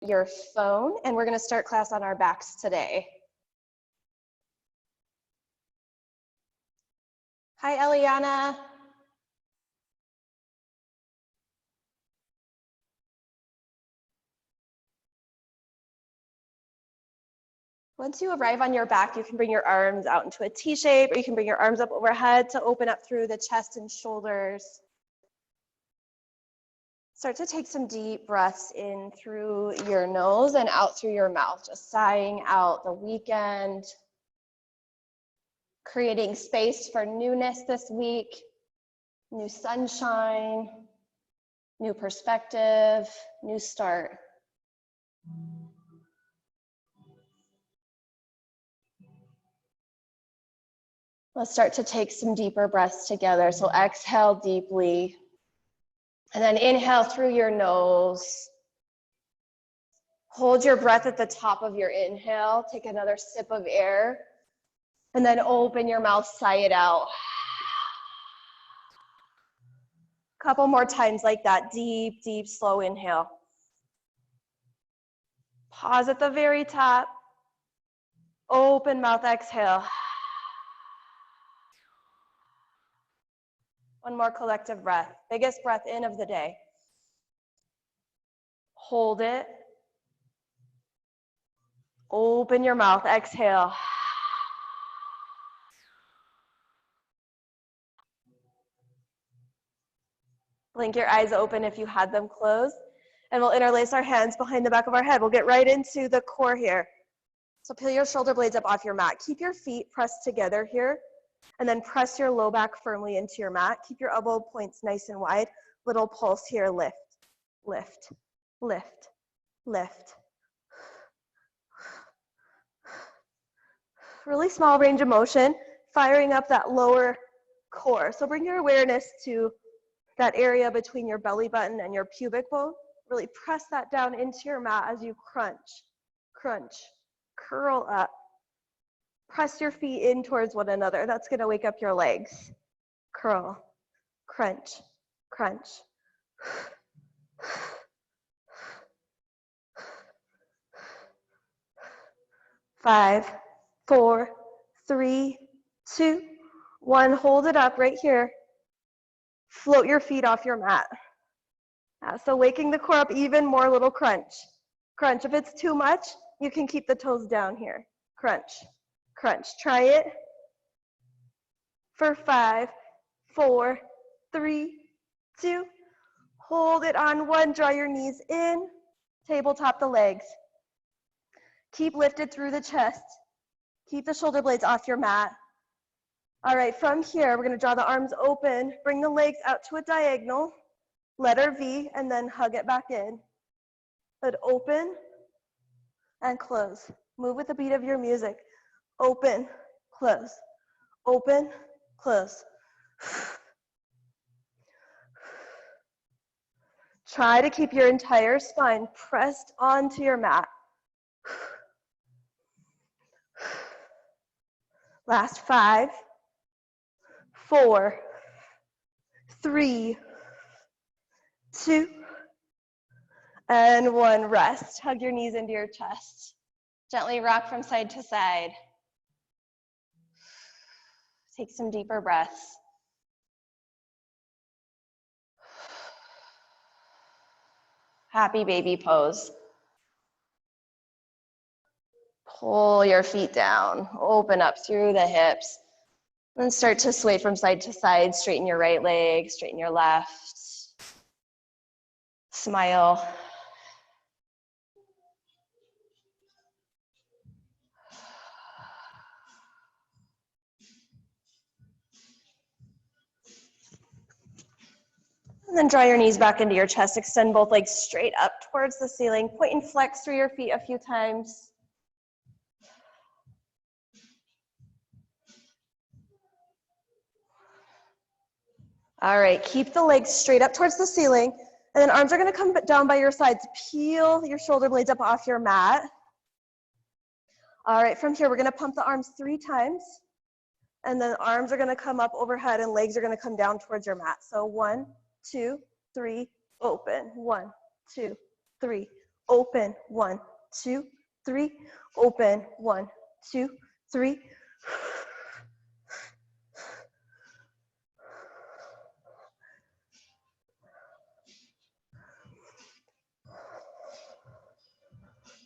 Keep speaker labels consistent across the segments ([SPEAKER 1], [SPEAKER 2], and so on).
[SPEAKER 1] your phone, and we're going to start class on our backs today. Hi, Eliana. Once you arrive on your back, you can bring your arms out into a T shape, or you can bring your arms up overhead to open up through the chest and shoulders. Start to take some deep breaths in through your nose and out through your mouth, just sighing out the weekend, creating space for newness this week, new sunshine, new perspective, new start. Let's start to take some deeper breaths together. So exhale deeply, and then inhale through your nose. Hold your breath at the top of your inhale. Take another sip of air, and then open your mouth, sigh it out. Couple more times like that. Deep, deep, slow inhale. Pause at the very top. Open mouth, exhale. One more collective breath. Biggest breath in of the day. Hold it. Open your mouth, exhale. Blink your eyes open if you had them closed. And we'll interlace our hands behind the back of our head. We'll get right into the core here. So peel your shoulder blades up off your mat. Keep your feet pressed together here. And then press your low back firmly into your mat. Keep your elbow points nice and wide. Little pulse here, lift, lift, lift, lift. Really small range of motion, firing up that lower core. So bring your awareness to that area between your belly button and your pubic bone. Really press that down into your mat as you crunch, crunch, curl up. Press your feet in towards one another. That's going to wake up your legs. Curl, crunch, crunch. 5, 4, 3, 2, 1. Hold it up right here. Float your feet off your mat. So waking the core up even more, little crunch. Crunch. If it's too much, you can keep the toes down here. Crunch. Crunch. Try it for 5, 4, 3, 2. Hold it on 1. Draw your knees in. Tabletop the legs. Keep lifted through the chest. Keep the shoulder blades off your mat. All right, from here, we're going to draw the arms open. Bring the legs out to a diagonal. Letter V, and then hug it back in. But open and close. Move with the beat of your music. Open, close, open, close. Try to keep your entire spine pressed onto your mat. Last 5, 4, 3, 2, and 1. Rest. Hug your knees into your chest. Gently rock from side to side. Take some deeper breaths. Happy baby pose. Pull your feet down. Open up through the hips. And start to sway from side to side. Straighten your right leg, straighten your left. Smile. And then draw your knees back into your chest. Extend both legs straight up towards the ceiling. Point and flex through your feet a few times. All right, keep the legs straight up towards the ceiling. And then arms are going to come down by your sides. Peel your shoulder blades up off your mat. All right, from here, we're going to pump the arms 3 times. And then arms are going to come up overhead and legs are going to come down towards your mat. So 1, 2, 3, open. 1, 2, 3, open, 1, 2, 3, open, 1, 2, 3.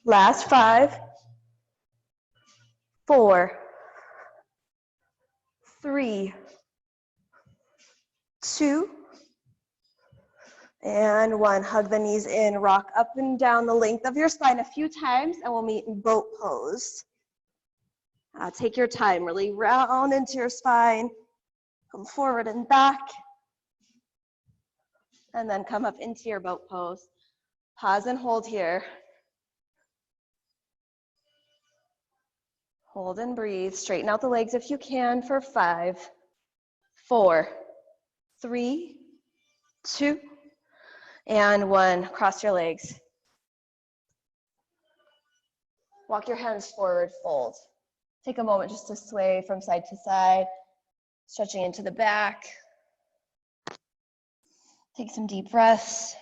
[SPEAKER 1] Last 5, 4, 3, 2, and 1. Hug the knees in, rock up and down the length of your spine a few times, and we'll meet in boat pose. Take your time, really round into your spine, come forward and back, and then come up into your boat pose. Pause and hold here. Hold and breathe. Straighten out the legs if you can for 5, 4, 3, 2, and 1. Cross your legs. Walk your hands forward, fold. Take a moment just to sway from side to side, stretching into the back. Take some deep breaths.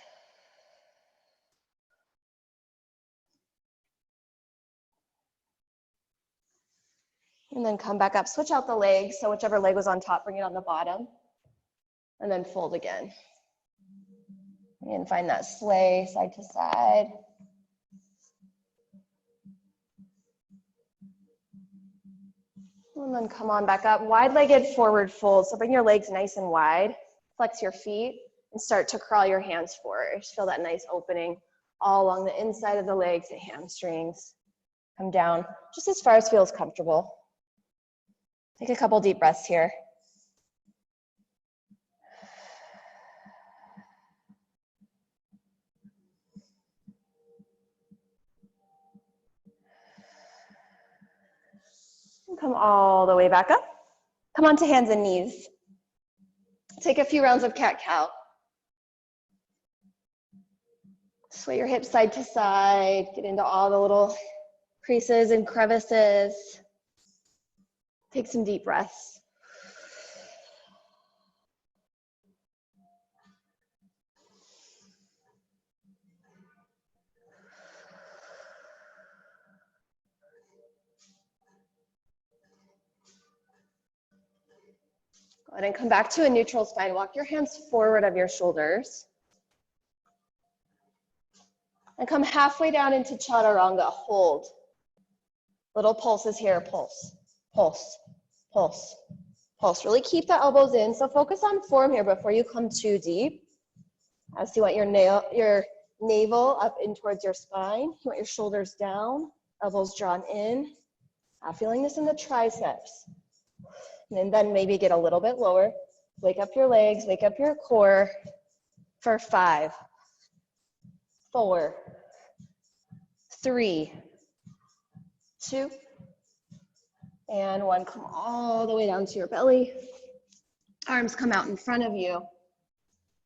[SPEAKER 1] And then come back up. Switch out the legs. So whichever leg was on top, bring it on the bottom. And then fold again. And find that sway side to side. And then come on back up. Wide-legged forward fold. So bring your legs nice and wide. Flex your feet and start to crawl your hands forward. Just feel that nice opening all along the inside of the legs, the hamstrings. Come down just as far as feels comfortable. Take a couple deep breaths here. And come all the way back up. Come onto hands and knees. Take a few rounds of cat-cow. Sway your hips side to side. Get into all the little creases and crevices. Take some deep breaths. Go ahead and come back to a neutral spine. Walk your hands forward of your shoulders. And come halfway down into chaturanga. Hold. Little pulses here. Pulse, pulse, pulse, pulse. Really keep the elbows in. So focus on form here before you come too deep. As you want your navel up in towards your spine. You want your shoulders down, elbows drawn in. Feeling this in the triceps. And then maybe get a little bit lower. Wake up your legs, wake up your core for 5, 4, 3, 2, and 1. Come all the way down to your belly. Arms come out in front of you.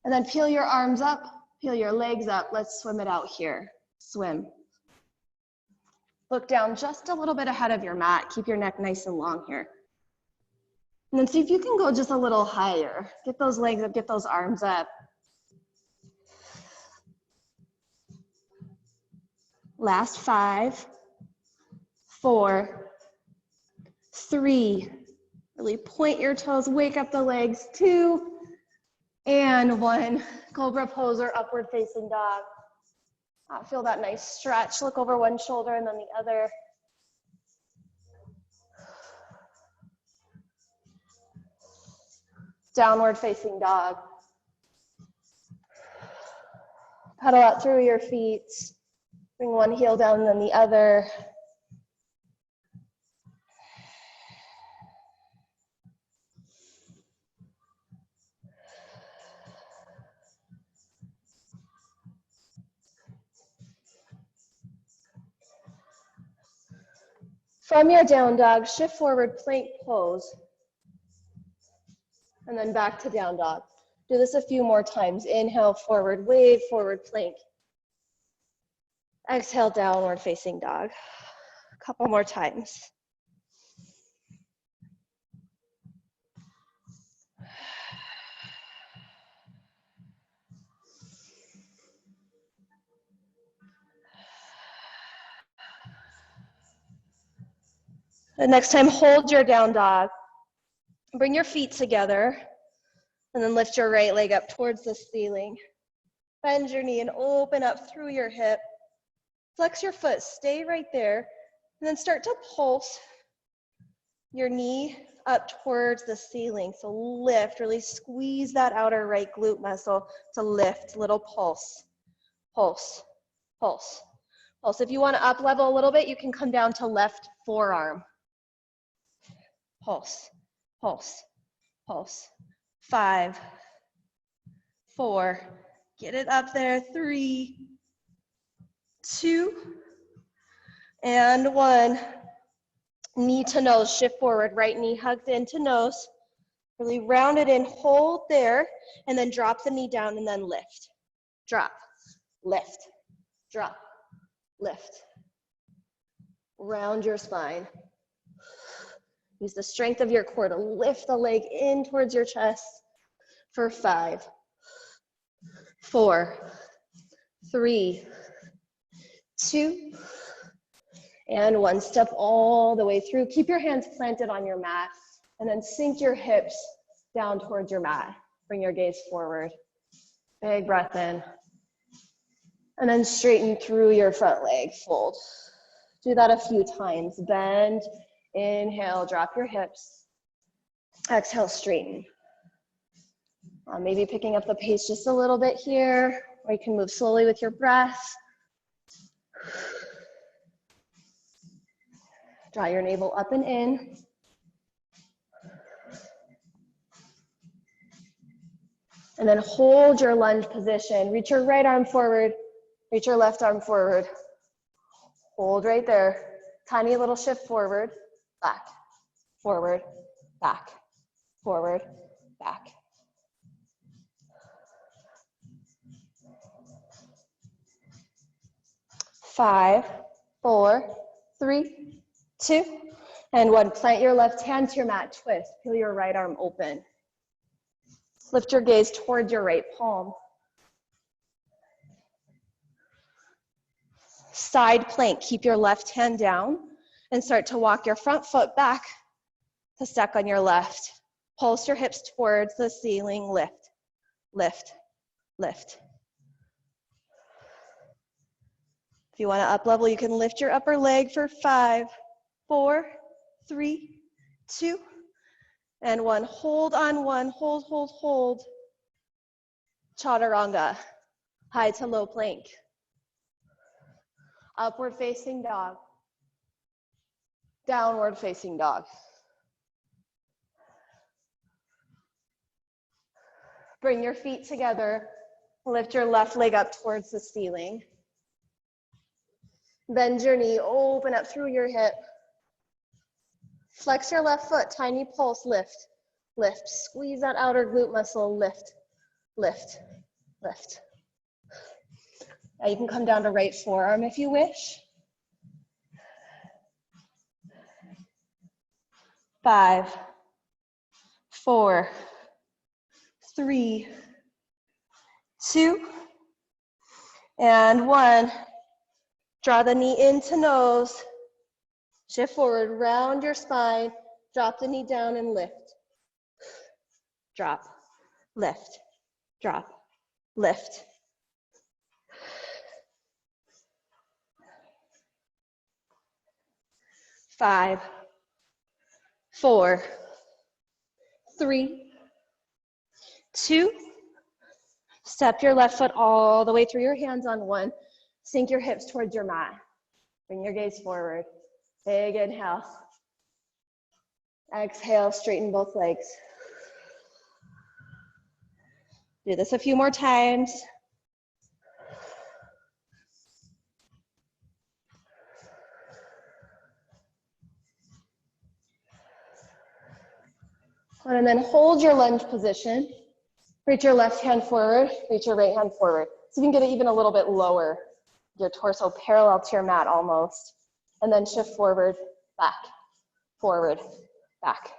[SPEAKER 1] And then peel your arms up, peel your legs up. Let's swim it out here. Swim. Look down just a little bit ahead of your mat. Keep your neck nice and long here. And then see if you can go just a little higher. Get those legs up, get those arms up. Last 5, 4, 3. Really point your toes, wake up the legs. 2, and 1. Cobra pose or upward facing dog. Feel that nice stretch. Look over one shoulder and then the other. Downward facing dog. Pedal out through your feet. Bring one heel down and then the other. From your down dog, shift forward, plank pose. And then back to down dog. Do this a few more times. Inhale, forward wave, forward plank. Exhale, downward facing dog. A couple more times. The next time, hold your down dog. Bring your feet together, and then lift your right leg up towards the ceiling. Bend your knee and open up through your hip. Flex your foot, stay right there, and then start to pulse your knee up towards the ceiling. So lift, really squeeze that outer right glute muscle to lift, little pulse, pulse, pulse, pulse. If you want to up level a little bit, you can come down to left forearm. Pulse, pulse, pulse. 5, 4, get it up there. 3, 2, and 1. Knee to nose, shift forward, right knee hugs into nose. Really round it in, hold there, and then drop the knee down and then lift. Drop, lift, drop, lift. Round your spine. Use the strength of your core to lift the leg in towards your chest for 5, 4, 3, 2, and 1. Step all the way through. Keep your hands planted on your mat, and then sink your hips down towards your mat. Bring your gaze forward. Big breath in. And then straighten through your front leg, fold. Do that a few times. Bend, inhale, drop your hips. Exhale, straighten. Maybe picking up the pace just a little bit here, or you can move slowly with your breath. Draw your navel up and in. And then hold your lunge position. Reach your right arm forward. Reach your left arm forward. Hold right there. Tiny little shift forward, back, forward, back, forward, back. Five, 4, 3, 2, and 1. Plant your left hand to your mat, twist. Peel your right arm open. Lift your gaze towards your right palm. Side plank, keep your left hand down and start to walk your front foot back to stack on your left. Pulse your hips towards the ceiling, lift, lift, lift. If you want to up level, you can lift your upper leg for 5, 4, 3, 2, and 1. Hold on 1, hold, hold, hold. Chaturanga, high to low plank. Upward facing dog. Downward facing dog. Bring your feet together. Lift your left leg up towards the ceiling. Bend your knee, open up through your hip. Flex your left foot, tiny pulse, lift, lift. Squeeze that outer glute muscle, lift, lift, lift. Now you can come down to right forearm if you wish. 5, 4, 3, 2, and 1. Draw the knee into nose. Shift forward, round your spine. Drop the knee down and lift. Drop, lift, drop, lift. 5, 4, 3, 2. Step your left foot all the way through your hands on 1. Sink your hips towards your mat. Bring your gaze forward. Big inhale. Exhale, straighten both legs. Do this a few more times. And then hold your lunge position. Reach your left hand forward, reach your right hand forward. So you can get it even a little bit lower. Your torso parallel to your mat almost. And then shift forward, back, forward, back.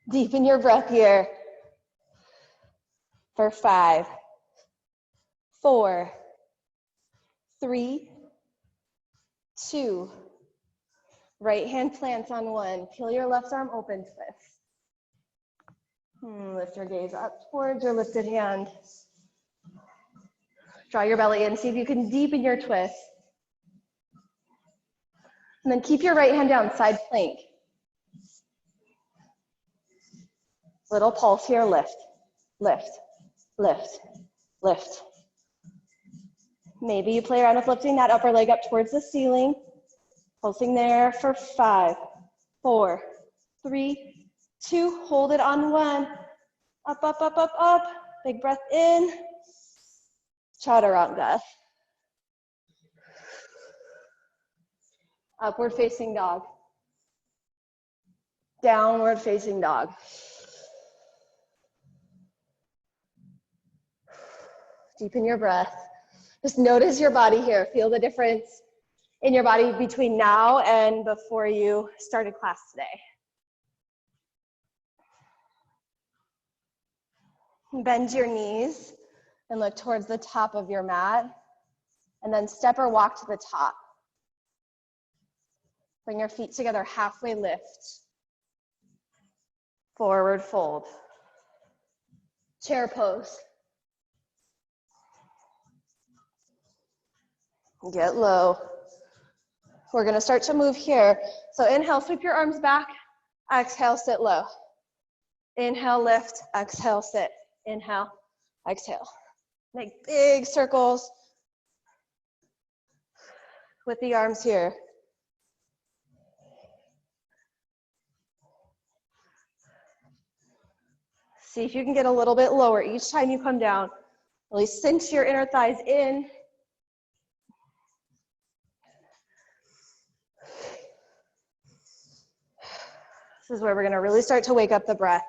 [SPEAKER 1] Deepen your breath here. For 5, 4, 3, 2. Right hand plants on 1. Peel your left arm open, twist. Lift your gaze up towards your lifted hand. Draw your belly in. See if you can deepen your twist. And then keep your right hand down, side plank. Little pulse here, lift, lift, lift, lift. Maybe you play around with lifting that upper leg up towards the ceiling. Pulsing there for 5, 4, 3, 2. Hold it on 1. Up, up, up, up, up. Big breath in. Chaturanga. Upward facing dog. Downward facing dog. Deepen your breath. Just notice your body here. Feel the difference in your body between now and before you started class today. Bend your knees and look towards the top of your mat. And then step or walk to the top. Bring your feet together, halfway lift. Forward fold. Chair pose. Get low. We're gonna start to move here. So inhale, sweep your arms back. Exhale, sit low. Inhale, lift. Exhale, sit. Inhale, exhale. Make big circles with the arms here. See if you can get a little bit lower each time you come down. Really cinch your inner thighs in. This is where we're gonna really start to wake up the breath.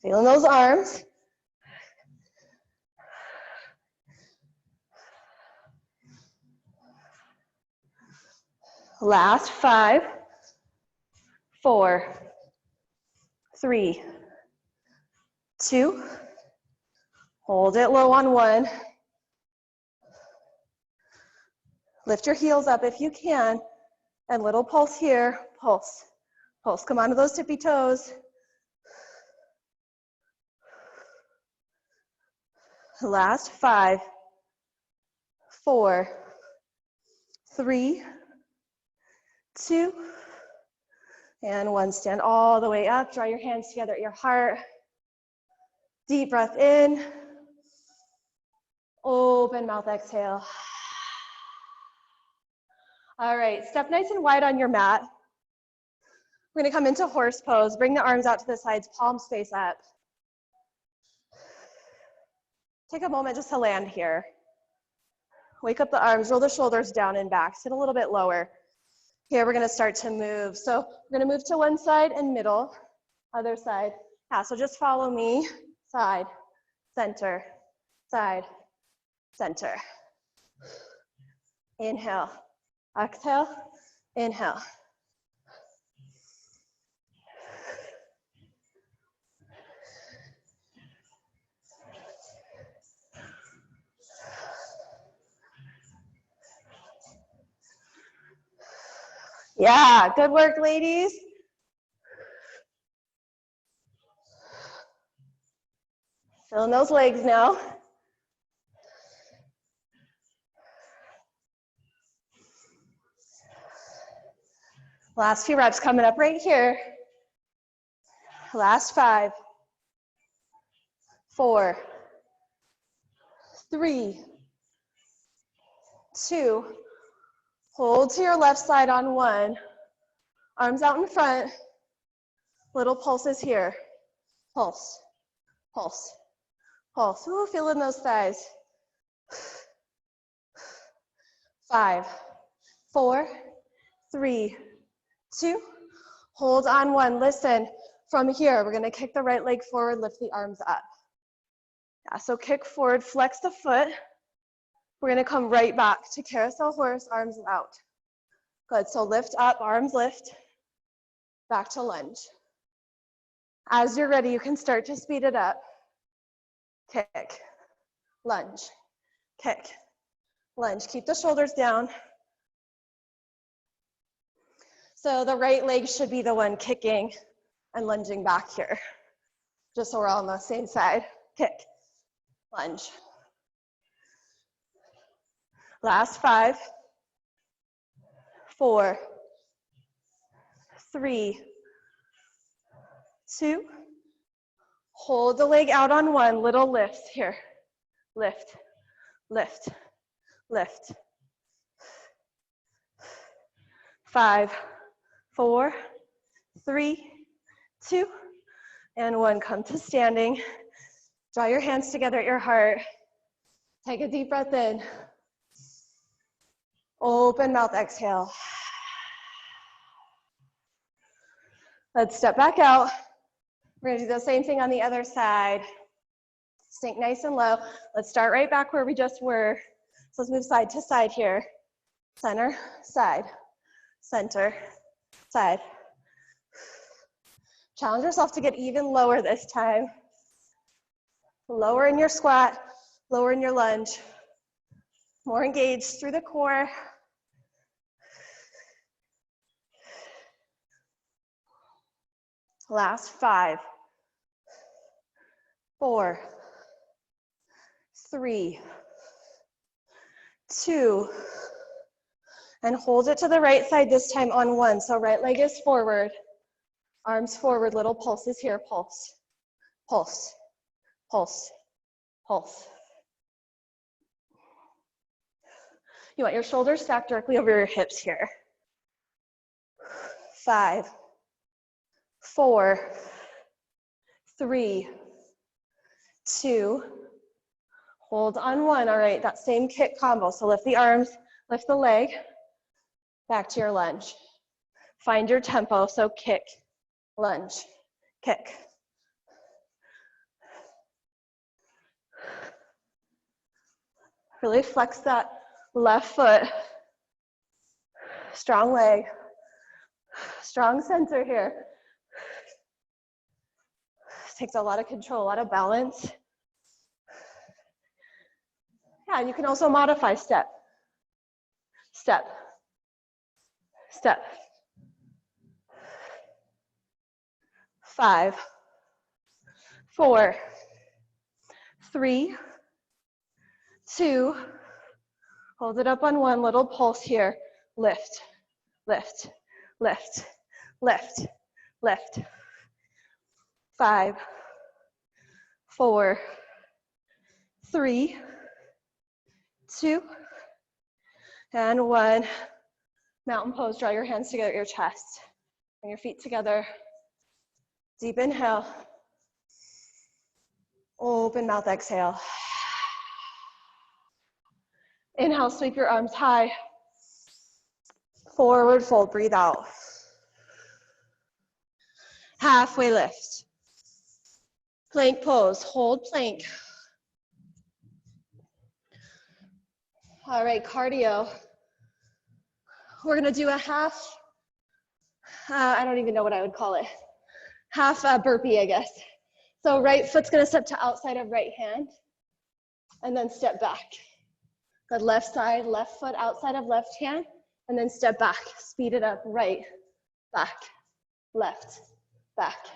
[SPEAKER 1] Feeling those arms. Last 5, 4, 3, 2. Hold it low on 1. Lift your heels up if you can. And little pulse here. Pulse. Pulse. Come onto those tippy toes. Last 5, 4, 3, 2, and 1. Stand all the way up. Draw your hands together at your heart. Deep breath in. Open mouth, exhale. All right, step nice and wide on your mat. We're gonna come into horse pose. Bring the arms out to the sides, palms face up. Take a moment just to land here. Wake up the arms, roll the shoulders down and back. Sit a little bit lower. Here we're gonna start to move. So we're gonna move to one side and middle, other side. Yeah, so just follow me. Side, center, side, center. Inhale, exhale, inhale. Yeah, good work, ladies. Filling those legs now. Last few reps coming up right here. Last 5, 4, 3, 2. Hold to your left side on 1. Arms out in front. Little pulses here. Pulse, pulse, pulse. Ooh, feeling those thighs. 5, 4, 3, 2. Hold on 1. Listen, from here, we're gonna kick the right leg forward, lift the arms up. Yeah, so kick forward, flex the foot. We're gonna come right back to carousel horse, arms out. Good, so lift up, arms lift, back to lunge. As you're ready, you can start to speed it up. Kick, lunge, kick, lunge. Keep the shoulders down. So the right leg should be the one kicking and lunging back here, just so we're all on the same side. Kick, lunge. Last 5, 4, 3, 2. Hold the leg out on 1, little lift here. Lift, lift, lift. 5, 4, 3, 2, and 1. Come to standing. Draw your hands together at your heart. Take a deep breath in. Open mouth, exhale. Let's step back out. We're gonna do the same thing on the other side. Sink nice and low. Let's start right back where we just were. So let's move side to side here. Center, side, center, side. Challenge yourself to get even lower this time. Lower in your squat, lower in your lunge. More engaged through the core. Last 5, 4, 3, 2, and hold it to the right side this time on 1. So right leg is forward, arms forward, little pulses here, pulse, pulse, pulse, pulse. You want your shoulders stacked directly over your hips here. 5, 4, 3, 2, hold on 1. All right, that same kick combo. So lift the arms, lift the leg, back to your lunge. Find your tempo, so kick, lunge, kick. Really flex that left foot. Strong leg, strong center here. Takes a lot of control, a lot of balance. Yeah, and you can also modify step, step, step. 5, 4, 3, 2, hold it up on 1, little pulse here. Lift, lift, lift, lift, lift. 5, 4, 3, 2, and 1. Mountain pose, draw your hands together at your chest. Bring your feet together. Deep inhale. Open mouth, exhale. Inhale, sweep your arms high. Forward fold, breathe out. Halfway lift. Plank pose, hold plank. All right, cardio. We're gonna do a half, I don't even know what I would call it. Half burpee, I guess. So right foot's gonna step to outside of right hand and then step back. Good, left side, left foot outside of left hand and then step back. Speed it up, right, back, left, back,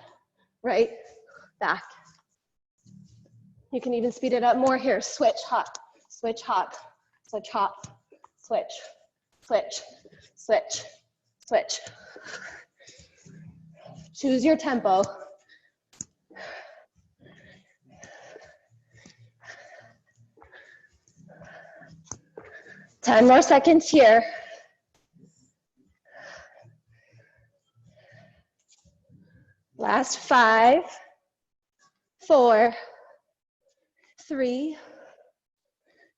[SPEAKER 1] right, back. You can even speed it up more here. Switch, hop, switch, hop, switch, hop, switch, switch, switch, switch. Choose your tempo. Ten more seconds here. Last 5, 4, 3,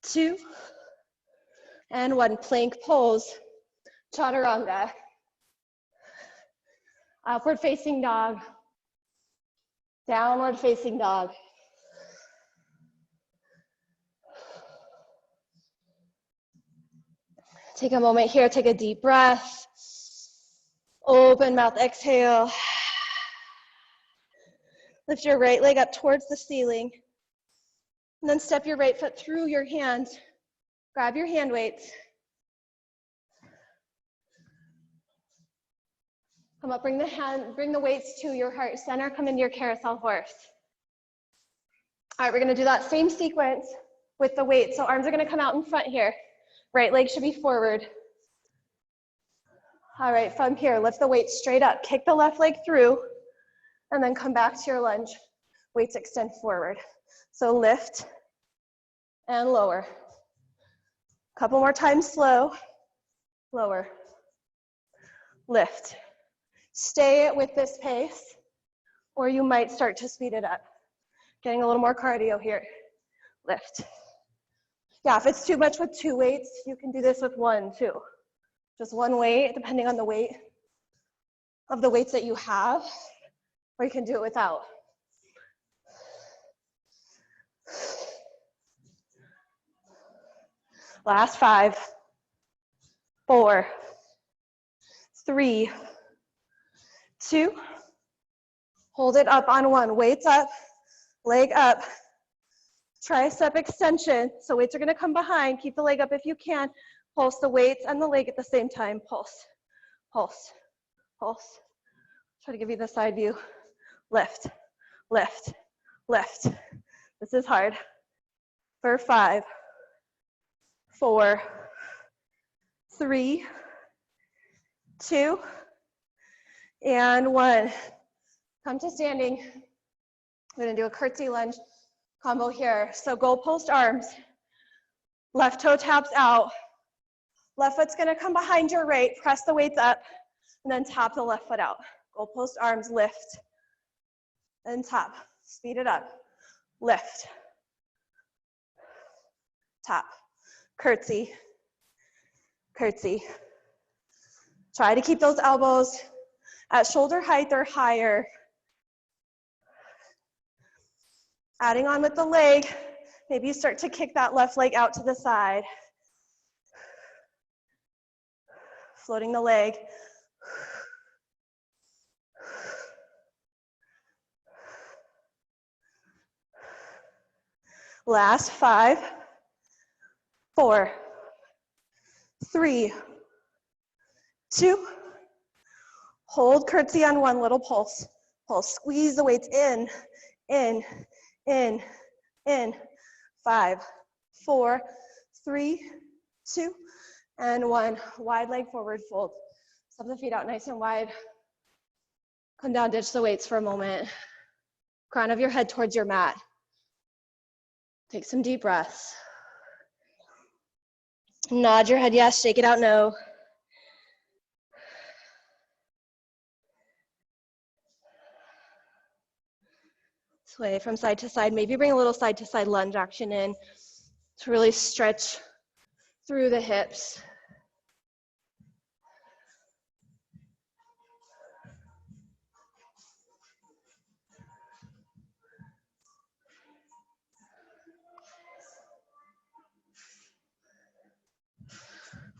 [SPEAKER 1] 2, and 1. Plank pose, chaturanga. Upward facing dog, downward facing dog. Take a moment here, take a deep breath. Open mouth, exhale. Lift your right leg up towards the ceiling. And then step your right foot through your hands. Grab your hand weights. Come up, bring the weights to your heart center, come into your carousel horse. All right, we're gonna do that same sequence with the weights. So arms are gonna come out in front here. Right leg should be forward. All right, from here, lift the weights straight up. Kick the left leg through, and then come back to your lunge. Weights extend forward. So lift and lower. Couple more times slow. Lower. Lift. Stay with this pace, or you might start to speed it up. Getting a little more cardio here. Lift. Yeah, if it's too much with 2 weights, you can do this with 1 too. Just 1 weight, depending on the weight of the weights that you have, or you can do it without. Last 5, 4, 3, 2, hold it up on 1, weights up, leg up, tricep extension, so weights are gonna come behind, keep the leg up if you can, pulse the weights and the leg at the same time, pulse, pulse, pulse. Try to give you the side view, lift, lift, lift. This is hard. For 5, 4, 3, 2, and 1. Come to standing. I'm gonna do a curtsy lunge combo here. So goalpost arms, left toe taps out. Left foot's gonna come behind your right, press the weights up, and then tap the left foot out. Goalpost arms, lift, and tap. Speed it up. Lift, tap, curtsy, curtsy. Try to keep those elbows at shoulder height or higher. Adding on with the leg, maybe you start to kick that left leg out to the side. Floating the leg. Last 5, 4, 3, 2, hold curtsy on 1, little pulse. Pulse, squeeze the weights in, in, in, in. 5, 4, 3, 2, and 1. Wide leg forward fold. Step the feet out nice and wide. Come down, ditch the weights for a moment. Crown of your head towards your mat. Take some deep breaths. Nod your head yes, shake it out no. Sway from side to side. Maybe bring a little side to side lunge action in to really stretch through the hips.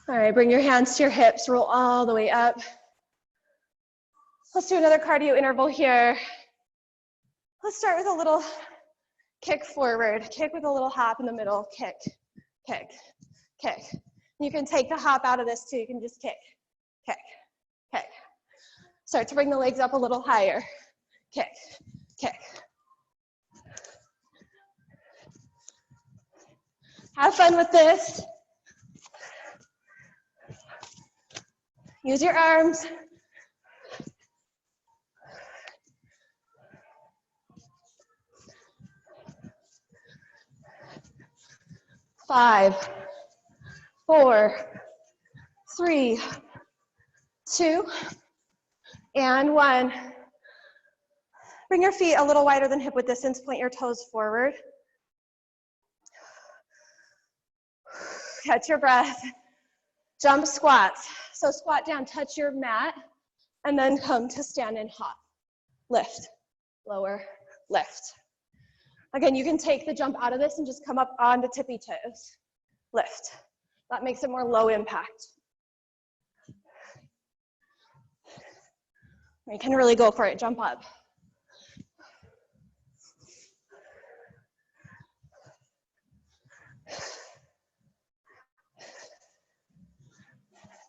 [SPEAKER 1] All right, bring your hands to your hips, roll all the way up. Let's do another cardio interval here. Let's start with a little kick forward. Kick with a little hop in the middle. Kick, kick, kick. You can take the hop out of this too. You can just kick, kick, kick. Start to bring the legs up a little higher. Kick, kick. Have fun with this. Use your arms. Five, 4, 3, 2, and 1. Bring your feet a little wider than hip width distance, point your toes forward. Catch your breath. Jump squats. So squat down, touch your mat, and then come to stand and hop. Lift, lower, lift. Again, you can take the jump out of this and just come up onto tippy toes. Lift. That makes it more low impact. You can really go for it, jump up.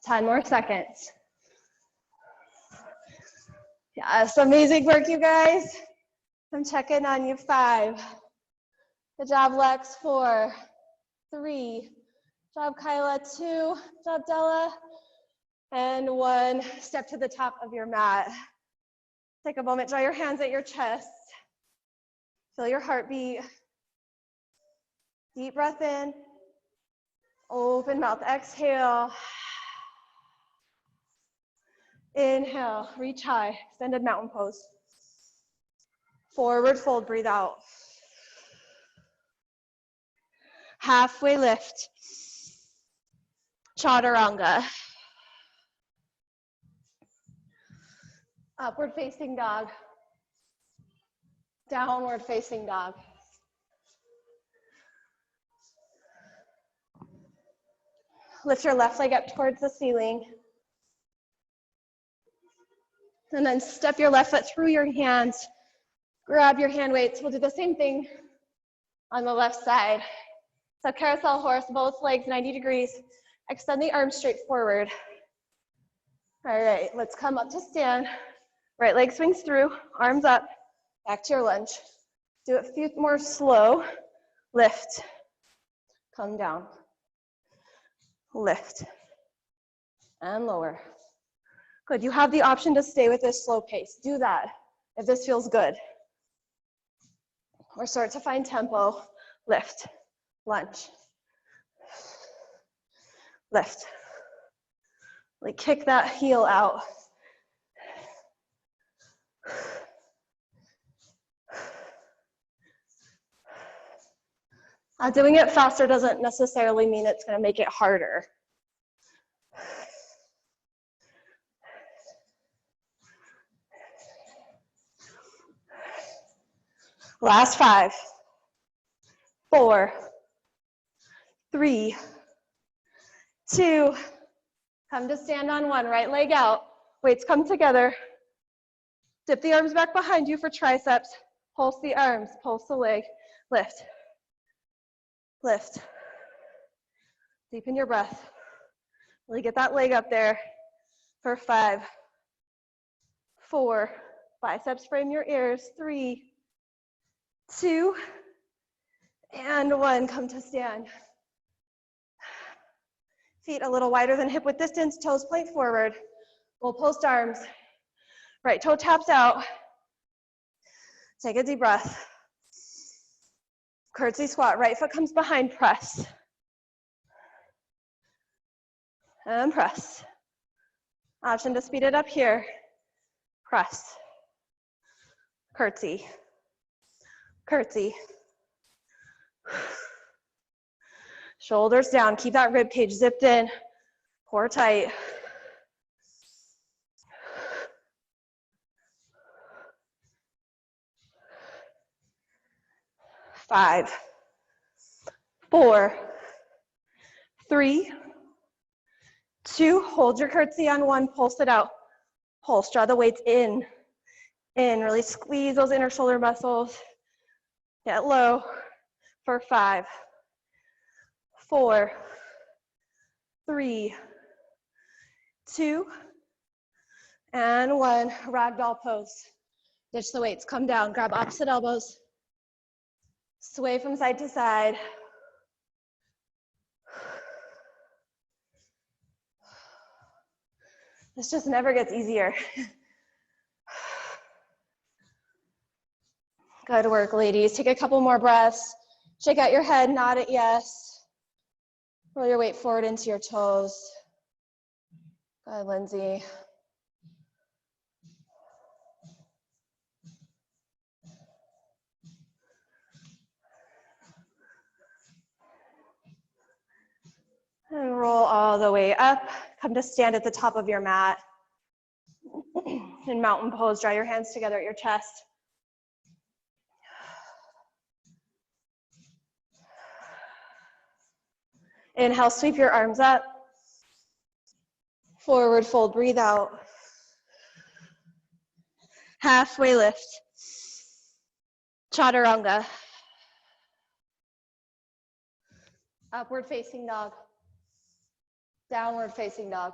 [SPEAKER 1] 10 more seconds. Yes, amazing work, you guys. I'm checking on you. 5. Good job, Lex. 4, 3. Good job, Kyla. 2. Good job, Della. And 1. Step to the top of your mat. Take a moment, draw your hands at your chest. Feel your heartbeat. Deep breath in. Open mouth, exhale. Inhale, reach high, extended mountain pose. Forward fold, breathe out. Halfway lift. Chaturanga. Upward facing dog. Downward facing dog. Lift your left leg up towards the ceiling. And then step your left foot through your hands. Grab your hand weights. We'll do the same thing on the left side. So carousel horse, both legs 90 degrees. Extend the arms straight forward. All right, let's come up to stand. Right leg swings through, arms up, back to your lunge. Do it a few more slow. Lift, come down. Lift, and lower. Good, you have the option to stay with this slow pace. Do that if this feels good. Or start to find tempo. Lift, lunge. Lift. Like kick that heel out. Doing it faster doesn't necessarily mean it's going to make it harder. Last 5, 4, 3, 2, come to stand on 1, right leg out, weights come together, dip the arms back behind you for triceps, pulse the arms, pulse the leg, lift, lift, deepen your breath, really get that leg up there for 5, 4, biceps frame your ears, 3, 2, and 1, come to stand. Feet a little wider than hip width distance, toes point forward. We'll post arms. Right toe taps out. Take a deep breath. Curtsy squat, right foot comes behind, press. And press. Option to speed it up here. Press. Curtsy. Curtsy. Shoulders down, keep that rib cage zipped in, core tight. Five, 4, 3, 2, hold your curtsy on 1, pulse it out. Pulse, draw the weights in, really squeeze those inner shoulder muscles. Get low for 5, 4, 3, 2, and 1. Ragdoll pose. Ditch the weights, come down, grab opposite elbows. Sway from side to side. This just never gets easier. Good work, ladies. Take a couple more breaths. Shake out your head, nod at yes. Roll your weight forward into your toes. Good, Lindsay. And roll all the way up. Come to stand at the top of your mat. In mountain pose, draw your hands together at your chest. Inhale, sweep your arms up. Forward fold, breathe out. Halfway lift. Chaturanga. Upward facing dog. Downward facing dog.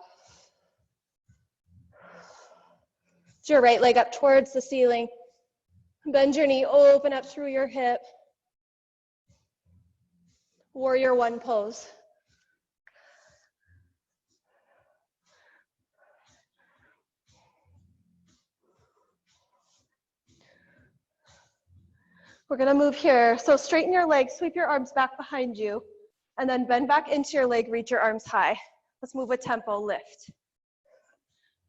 [SPEAKER 1] Lift your right leg up towards the ceiling. Bend your knee, open up through your hip. Warrior one pose. We're gonna move here. So straighten your legs, sweep your arms back behind you, and then bend back into your leg, reach your arms high. Let's move with tempo, lift.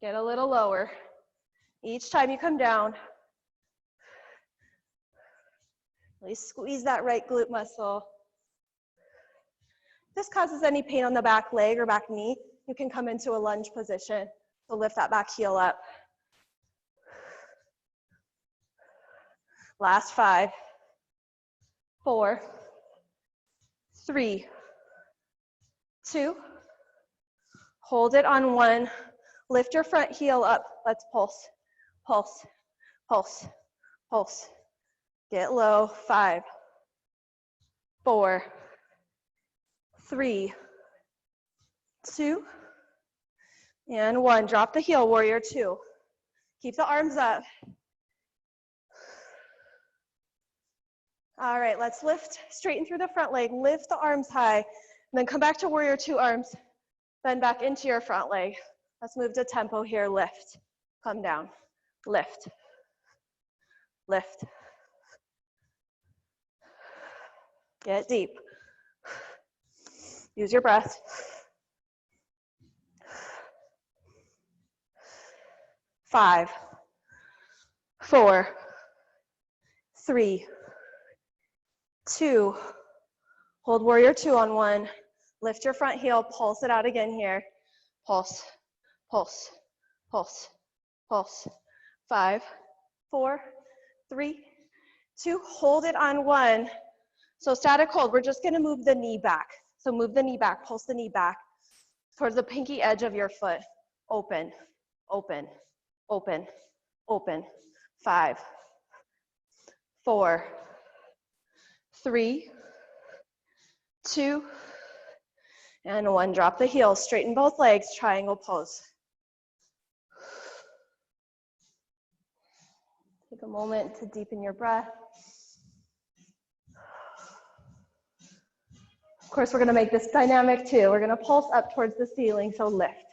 [SPEAKER 1] Get a little lower. Each time you come down, really squeeze that right glute muscle. If this causes any pain on the back leg or back knee, you can come into a lunge position. So lift that back heel up. Last 5, 4, 3, 2. Hold it on 1. Lift your front heel up. Let's pulse, pulse, pulse, pulse. Get low. 5, 4, 3, 2, and 1. Drop the heel, warrior 2. Keep the arms up. All right, let's lift, straighten through the front leg, lift the arms high, and then come back to warrior 2 arms. Bend back into your front leg. Let's move to tempo here, lift, come down, lift, lift. Get deep. Use your breath. 5, 4, 3, 2. Hold warrior 2 on 1. Lift your front heel, pulse it out again here. Pulse, pulse, pulse, pulse. 5, 4, 3, 2. Hold it on 1. So static hold, we're just gonna move the knee back. So move the knee back, pulse the knee back towards the pinky edge of your foot. Open, open, open, open. 5, 4, 3, 2, and 1. Drop the heels, straighten both legs, triangle pose. Take a moment to deepen your breath. Of course, we're gonna make this dynamic too. We're gonna pulse up towards the ceiling, so lift,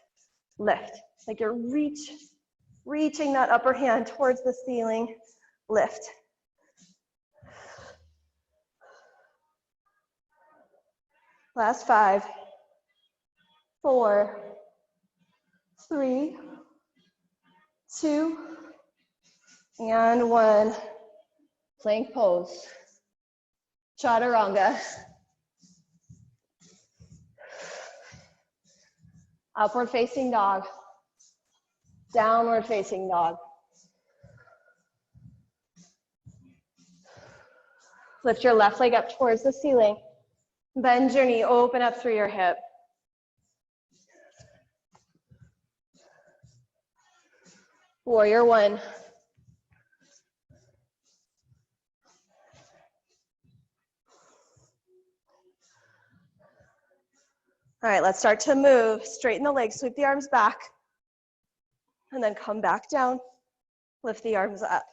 [SPEAKER 1] lift. Like you're reaching that upper hand towards the ceiling, lift. Last 5, 4, 3, 2, and 1. Plank pose. Chaturanga. Upward facing dog. Downward facing dog. Lift your left leg up towards the ceiling. Bend your knee, open up through your hip. Warrior 1. All right, let's start to move. Straighten the legs, sweep the arms back, and then come back down. Lift the arms up.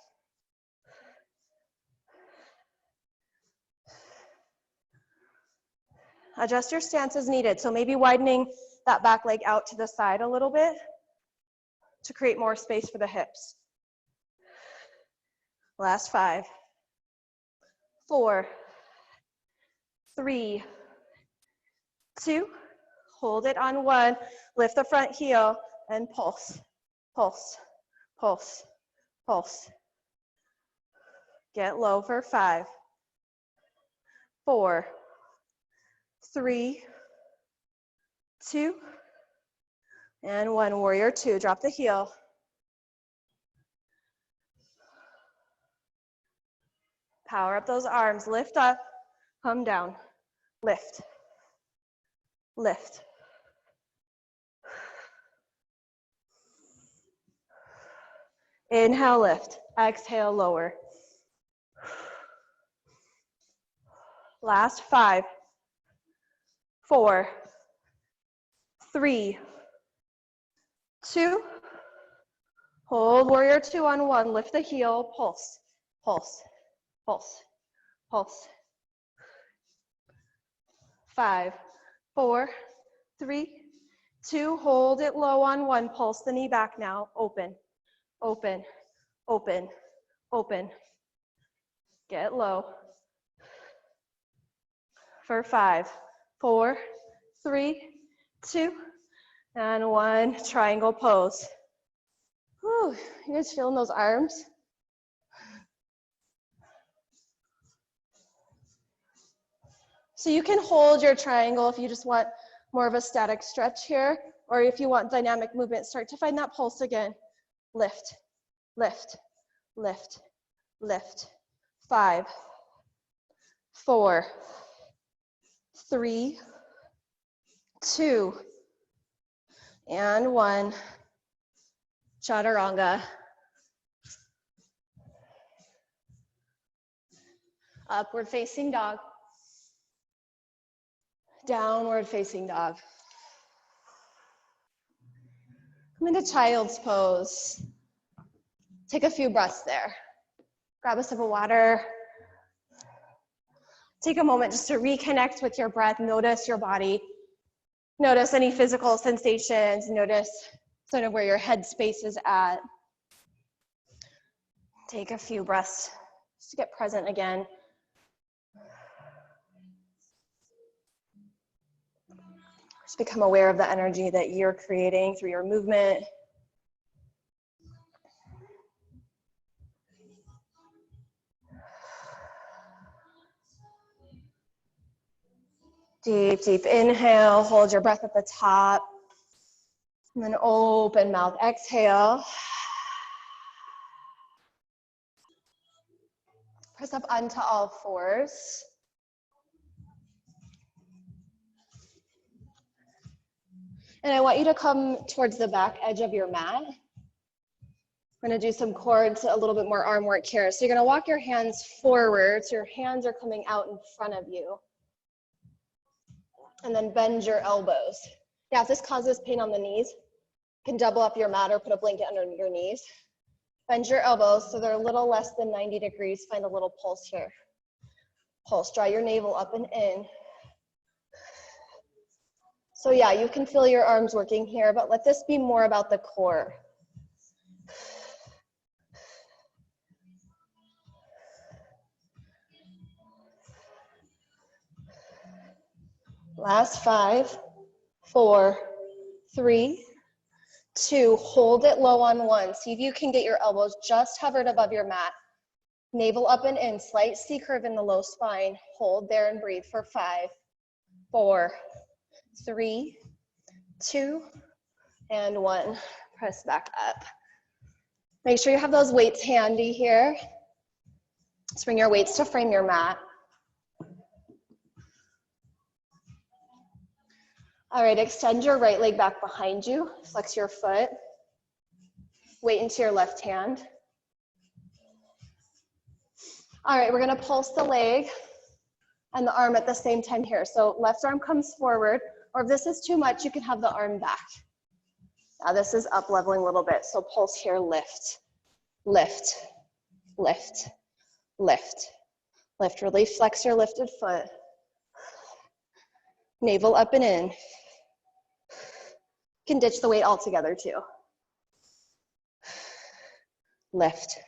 [SPEAKER 1] Adjust your stance as needed. So maybe widening that back leg out to the side a little bit to create more space for the hips. Last 5, 4, 3, 2. Hold it on 1. Lift the front heel and pulse, pulse, pulse, pulse. Get low for 5, 4, 3, 2, and 1. Warrior 2. Drop the heel. Power up those arms. Lift up, come down. Lift, lift. Inhale, lift. Exhale, lower. Last 5, 4, 3, 2. Hold warrior 2 on 1. Lift the heel, pulse, pulse, pulse, pulse. 5, 4, 3, 2. Hold it low on 1. Pulse the knee back now. Open, open, open, open. Get low. For 5, 4, 3, 2, and 1. Triangle pose. Whew, you guys feeling those arms? So you can hold your triangle if you just want more of a static stretch here, or if you want dynamic movement, start to find that pulse again. Lift, lift, lift, lift. 5, 4, 3, 2, and 1. Chaturanga. Upward facing dog. Downward facing dog. Come into child's pose. Take a few breaths there. Grab a sip of water. Take a moment just to reconnect with your breath. Notice your body. Notice any physical sensations. Notice sort of where your head space is at. Take a few breaths just to get present again. Just become aware of the energy that you're creating through your movement. Deep, deep inhale, hold your breath at the top. And then open mouth, exhale. Press up onto all fours. And I want you to come towards the back edge of your mat. We're gonna do some quads, a little bit more arm work here. So you're gonna walk your hands forward, so your hands are coming out in front of you. And then bend your elbows. Now, if this causes pain on the knees, you can double up your mat or put a blanket under your knees. Bend your elbows so they're a little less than 90 degrees. Find a little pulse here. Pulse, draw your navel up and in. So yeah, you can feel your arms working here, but let this be more about the core. Last 5, 4, 3, 2. Hold it low on 1. See if you can get your elbows just hovered above your mat. Navel up and in, slight C curve in the low spine. Hold there and breathe for 5, 4, 3, 2, and 1. Press back up. Make sure you have those weights handy here. Just bring your weights to frame your mat. All right, extend your right leg back behind you. Flex your foot. Weight into your left hand. All right, we're gonna pulse the leg and the arm at the same time here. So left arm comes forward, or if this is too much, you can have the arm back. Now this is up leveling a little bit. So pulse here, lift, lift, lift, lift, lift. Really flex your lifted foot. Navel up and in. You can ditch the weight altogether too. Lift,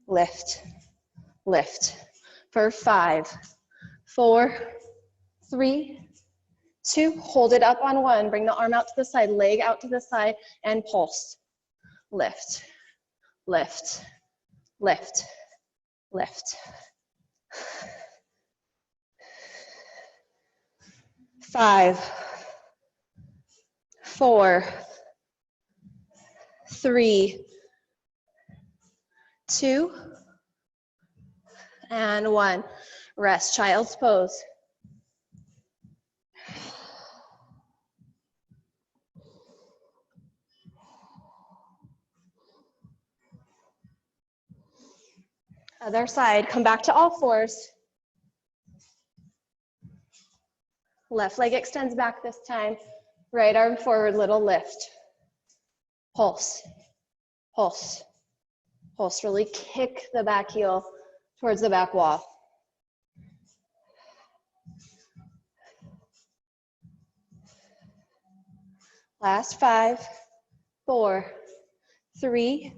[SPEAKER 1] lift, lift. For 5, 4, 3, 2. Hold it up on 1. Bring the arm out to the side, leg out to the side, and pulse. Lift, lift, lift, lift. 5, 4, 3, 2, and 1. Rest, child's pose. Other side, come back to all fours. Left leg extends back this time. Right arm forward, little lift. Pulse, Pulse. Pulse, really kick the back heel towards the back wall. Last 5, 4, 3,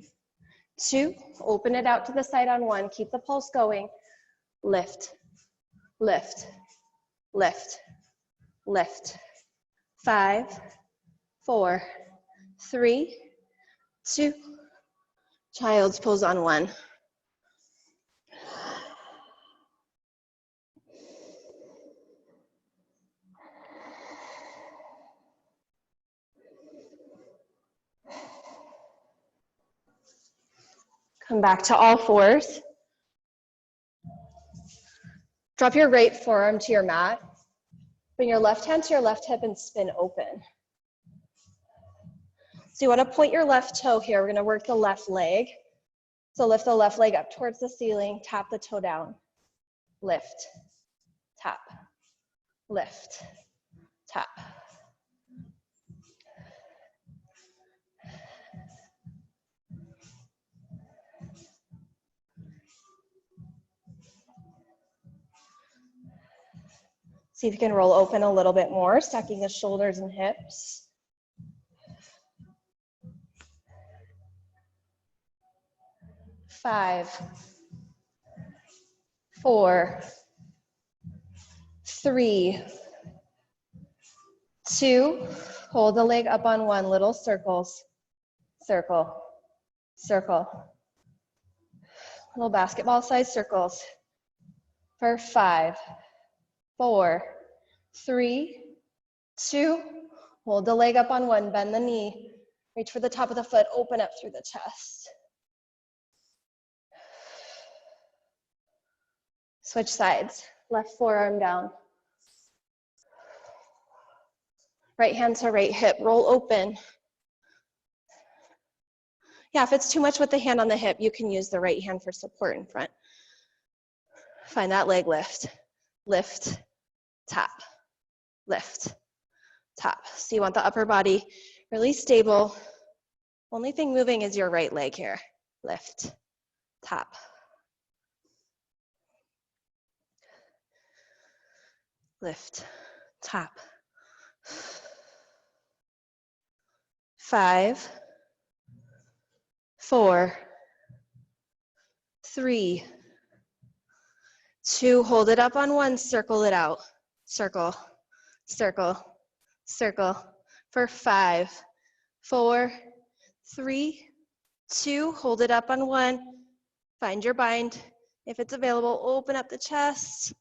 [SPEAKER 1] 2. Open it out to the side on 1. Keep the pulse going. Lift, lift, lift, lift. 5, 4, 3, 2. Child's pose on 1. Come back to all fours. Drop your right forearm to your mat. Bring your left hand to your left hip and spin open. So you want to point your left toe here. We're going to work the left leg. So lift the left leg up towards the ceiling, tap the toe down. Lift, tap, lift, tap. See if you can roll open a little bit more, stacking the shoulders and hips. 5, 4, 3, 2. Hold the leg up on 1, little circles. Circle, circle. Little basketball-sized circles. For 5, 4, 3, 2. Hold the leg up on 1, bend the knee. Reach for the top of the foot, open up through the chest. Switch sides, left forearm down. Right hand to right hip, roll open. Yeah, if it's too much with the hand on the hip, you can use the right hand for support in front. Find that leg lift. Lift, tap, lift, tap. So you want the upper body really stable. Only thing moving is your right leg here. Lift, tap. Lift, tap. 5, 4, 3, 2. Hold it up on 1, circle it out. Circle, circle, circle. For 5, 4, 3, 2. Hold it up on 1. Find your bind. If it's available, open up the chest.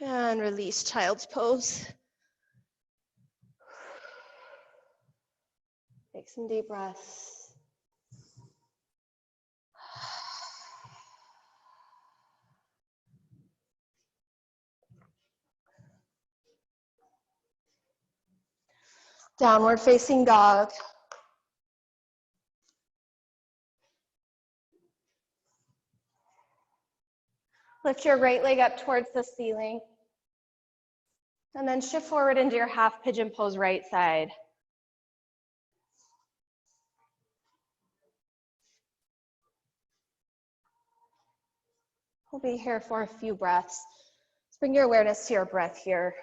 [SPEAKER 1] And release, child's pose. Take some deep breaths. Downward facing dog. Lift your right leg up towards the ceiling. And then shift forward into your half pigeon pose right side. We'll be here for a few breaths. Let's bring your awareness to your breath here.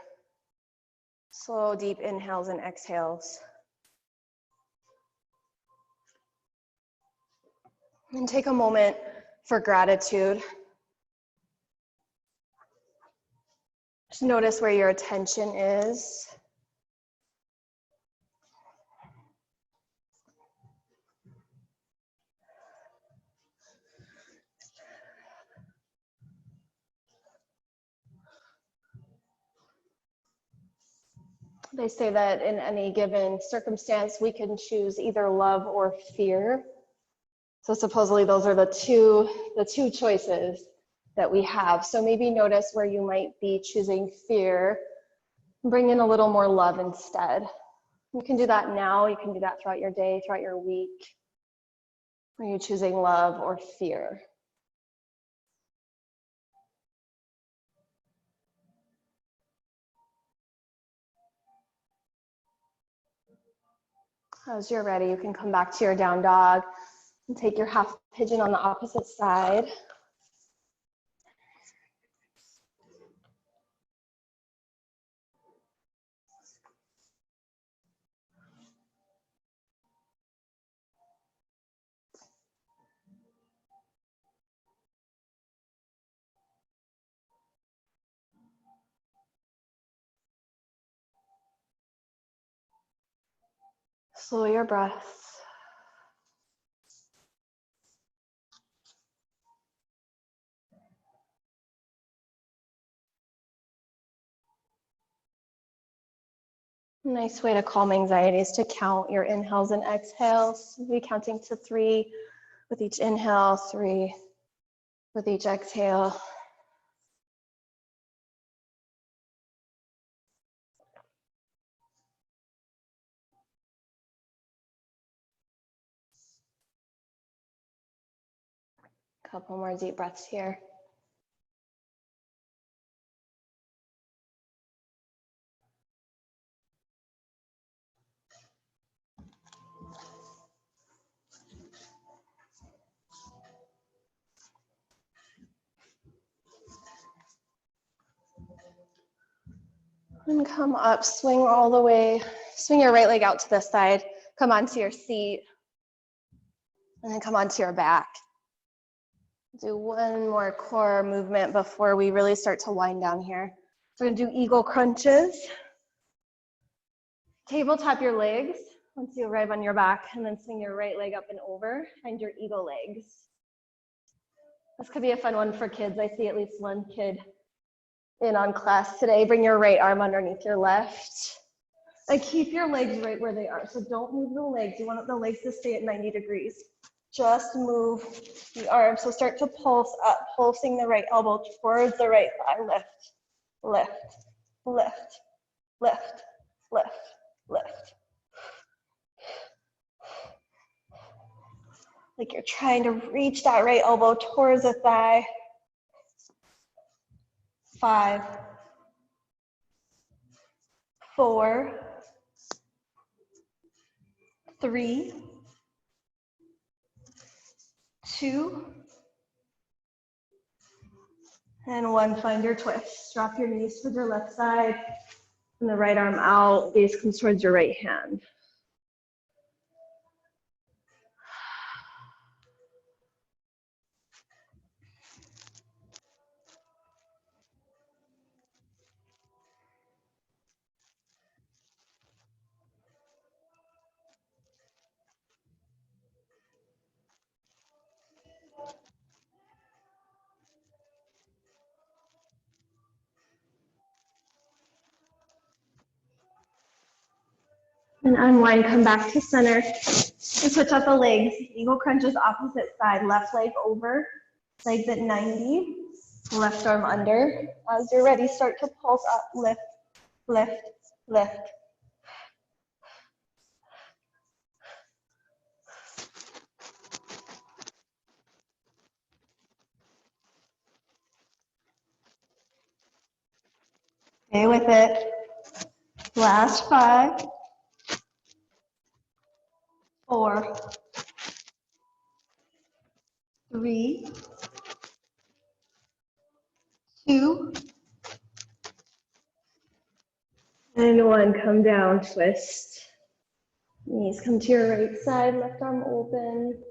[SPEAKER 1] Slow, deep inhales and exhales. And take a moment for gratitude. Just notice where your attention is. They say that in any given circumstance, we can choose either love or fear. So supposedly those are the two choices that we have. So maybe notice where you might be choosing fear. Bring in a little more love instead. You can do that now. You can do that throughout your day, throughout your week. Are you choosing love or fear? As you're ready, you can come back to your down dog and take your half pigeon on the opposite side. Slow your breath. Nice way to calm anxiety is to count your inhales and exhales. Be counting to 3 with each inhale, 3 with each exhale. Couple more deep breaths here. And come up, swing all the way, swing your right leg out to the side, come onto your seat, and then come onto your back. Do one more core movement before we really start to wind down here. So we're gonna do eagle crunches. Tabletop your legs once you arrive on your back, and then swing your right leg up and over, find your eagle legs. This could be a fun one for kids. I see at least one kid in on class today. Bring your right arm underneath your left. And keep your legs right where they are. So don't move the legs. You want the legs to stay at 90 degrees. Just move the arms. So start to pulse up, pulsing the right elbow towards the right thigh. Lift, lift, lift, lift, lift, lift. Like you're trying to reach that right elbow towards the thigh. 5, 4, 3, 2, and 1. Find your twist. Drop your knees to your left side and the right arm out. Gaze comes towards your right hand. And unwind, come back to center, and switch out the legs. Eagle crunches opposite side, left leg over, legs at 90, left arm under. As you're ready, start to pulse up, lift, lift, lift. Stay with it. Last 5, 4, 3, 2, and 1. Come down, twist. Knees come to your right side, left arm open.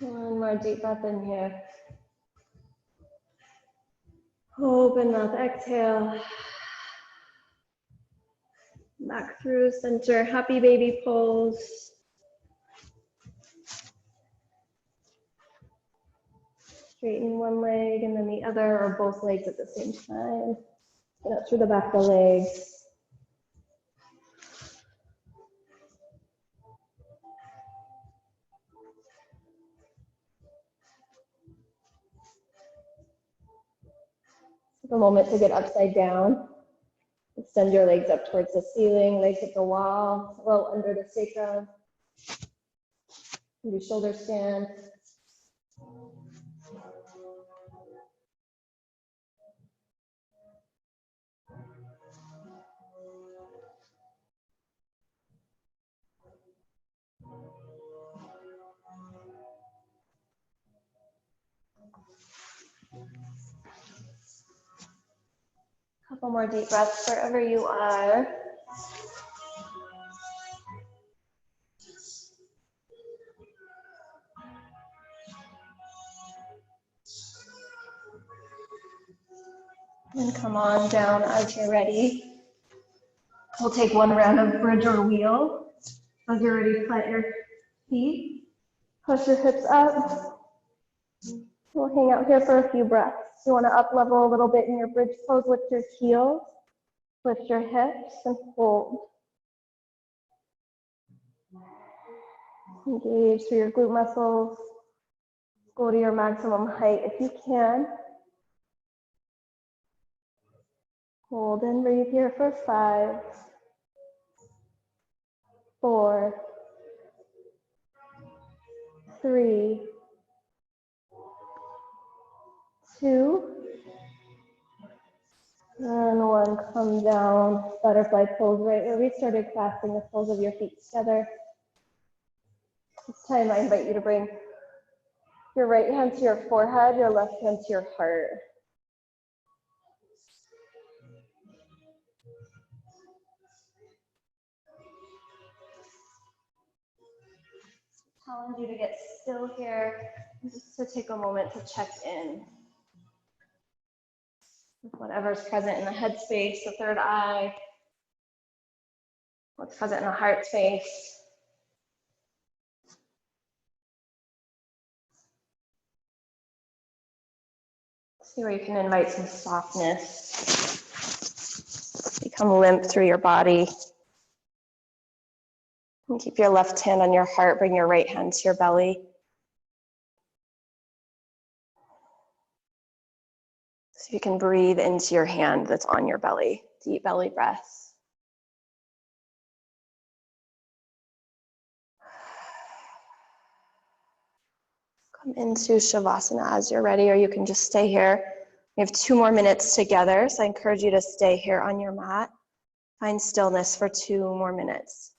[SPEAKER 1] One more deep breath in here. Open mouth, exhale. Back through center, happy baby pose. Straighten one leg and then the other, or both legs at the same time. Get up through the back of the legs. a moment to get upside down. Extend your legs up towards the ceiling, legs at the wall, well under the sacrum. Do shoulder stand. Couple more deep breaths wherever you are. And come on down as you're ready. We'll take one round of bridge or wheel. As you're ready, plant your feet. Push your hips up. We'll hang out here for a few breaths. You want to up level a little bit in your bridge pose. Lift your heels, lift your hips, and hold. Engage through your glute muscles. Go to your maximum height if you can. Hold and breathe here for 5, 4, 3, 2, and 1. Come down, butterfly pose right where we started, clasping the soles of your feet together. This time I invite you to bring your right hand to your forehead, your left hand to your heart. Challenge you to get still here, just to take a moment to check in with whatever's present in the head space, the third eye, what's present in the heart space. See where you can invite some softness. Become limp through your body. And keep your left hand on your heart, bring your right hand to your belly. So you can breathe into your hand that's on your belly. Deep belly breaths. Come into Shavasana as you're ready, or you can just stay here. We have 2 more minutes together, so I encourage you to stay here on your mat. Find stillness for 2 more minutes.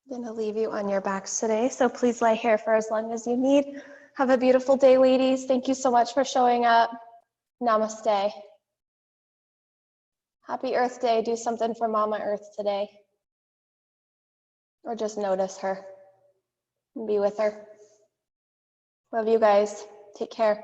[SPEAKER 1] I'm going to leave you on your backs today, so please lie here for as long as you need. Have a beautiful day, ladies. Thank you so much for showing up. Namaste. Happy Earth Day. Do something for Mama Earth today. Or just notice her and be with her. Love you guys. Take care.